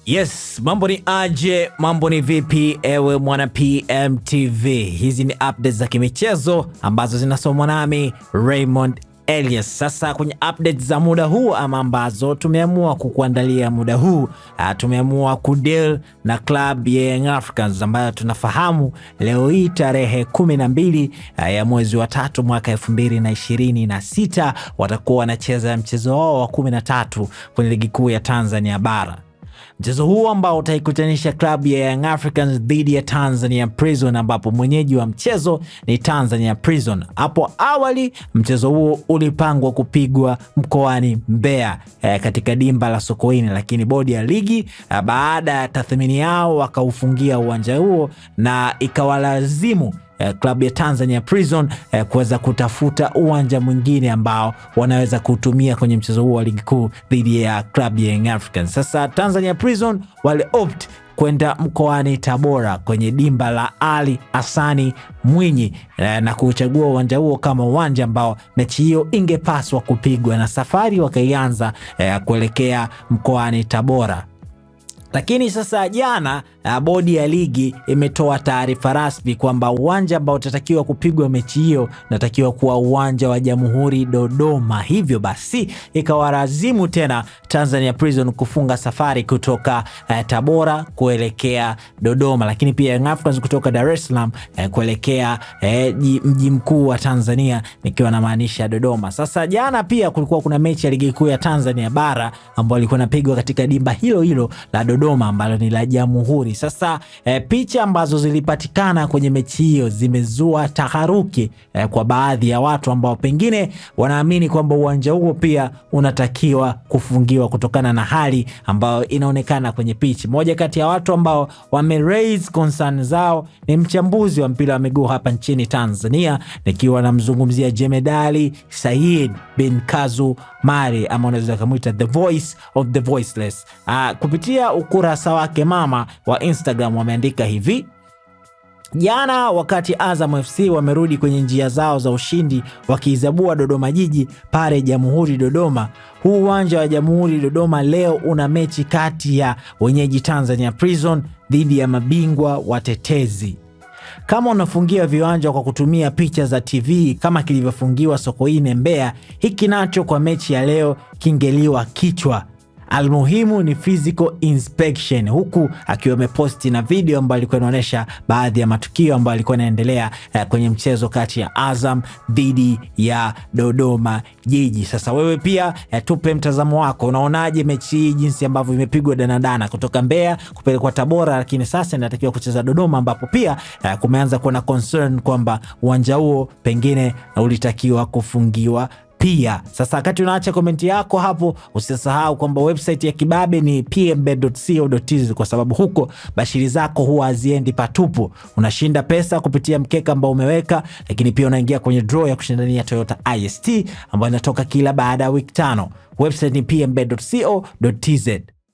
Yes, mambo ni aje, mambo ni vipi ewe mwana PMTV. Hizi ni updates za kimichezo ambazo zinasomwa nami Raymond Elias. Sasa kwenye updates za muda huu ambazo tumeamua kukuandalia muda huu, tumeamua kudeal na club ya Young Africans ambayo tunafahamu leo hii tarehe 12 ya mwezi wa 3 mwaka 2026 watakuwa wanacheza mchezo wao wa 13 kwenye ligi kuu ya Tanzania bara. Mchezo huo ambao utaikutanisha klabu ya Young Africans dhidi ya Tanzania Prison, ambapo mwenyeji wa mchezo ni Tanzania Prison. Hapo awali mchezo huo ulipangwa kupigwa mkoani Mbeya katika dimba la Sokoine, lakini bodi ya ligi baada ya tathmini yao wakaufungia uwanja huo na ikawalazimu klabu ya Tanzania Prison kuweza kutafuta uwanja mwingine ambao wanaweza kutumia kwenye mchezo huo wa ligi kuu dhidi ya klabu ya Young Africans. Sasa Tanzania Prison wale opt kwenda mkoani Tabora kwenye dimba la Ali Hassan Mwinyi na kuchagua uwanja huo kama uwanja ambao mechi hiyo ingepaswa kupigwa, na safari wakaianza kuelekea mkoani Tabora. Lakini sasa jana bodi ya ligi imetoa taarifa rasmi kwamba uwanja ambao utatakiwa kupigwa mechi hiyo natakiwa kuwa uwanja wa Jamhuri Dodoma. Hivyo basi ikawalazimu tena Tanzania Prison kufunga safari kutoka Tabora kuelekea Dodoma, lakini pia Young Africans kutoka Dar es Salaam kuelekea mji mkuu wa Tanzania, nikiwa na maanisha Dodoma. Sasa jana pia kulikuwa kuna mechi ya ligi kuu ya Tanzania bara ambayo ilikuwa inapigwa katika dimba hilo hilo la Dodoma ambalo ni la Jamhuri. Sasa picha ambazo zilipatikana kwenye mechi hiyo zimezua taharuki kwa baadhi ya watu ambao pengine wanaamini kwamba uwanja huo pia unatakiwa kufungiwa kutokana na hali ambayo inaonekana kwenye picha. Moja kati ya watu ambao wame raise concern zao ni mchambuzi wa mpira wa miguu hapa nchini Tanzania, nikiwa namzungumzia Jemedali Said bin Kazu Mari, ama unaweza kumuita the voice of the voiceless. Kupitia ukurasa wake mama wa Instagram wameandika hivi: jana wakati Azam FC wamerudi kwenye njia zao za ushindi wakiizabua Dodoma Jiji pale Jamhuri Dodoma, huu uwanja wa Jamhuri Dodoma leo una mechi kati ya wenyeji Tanzania Prison dhidi ya mabingwa watetezi. Kama unafungia viwanja kwa kutumia picha za TV kama kilivyofungiwa Sokoine Mbeya, hiki nacho kwa mechi ya leo kingeliwa kichwa. Almuhimu ni physical inspection, huku akiwa ameposti na video ambayo ilikuwa inaonyesha baadhi ya matukio ambayo yalikuwa yanaendelea kwenye mchezo kati ya Azam dhidi ya Dodoma Jiji. Sasa wewe pia tupe mtazamo wako, unaonaje mechi hii jinsi ambavyo imepigwa danadana kutoka Mbeya kupelekwa Tabora, lakini sasa inatakiwa kucheza Dodoma, ambapo pia kumeanza kuwa na concern kwamba uwanja huo pengine ulitakiwa kufungiwa pia. Sasa wakati unaacha komenti yako hapo, usisahau kwamba website ya Kibabe ni pmbet.co.tz, kwa sababu huko bashiri zako huwa haziendi patupu. Unashinda pesa kupitia mkeka ambao umeweka, lakini pia unaingia kwenye draw ya kushindania Toyota IST ambayo inatoka kila baada ya wiki 5. Website ni pmbet.co.tz.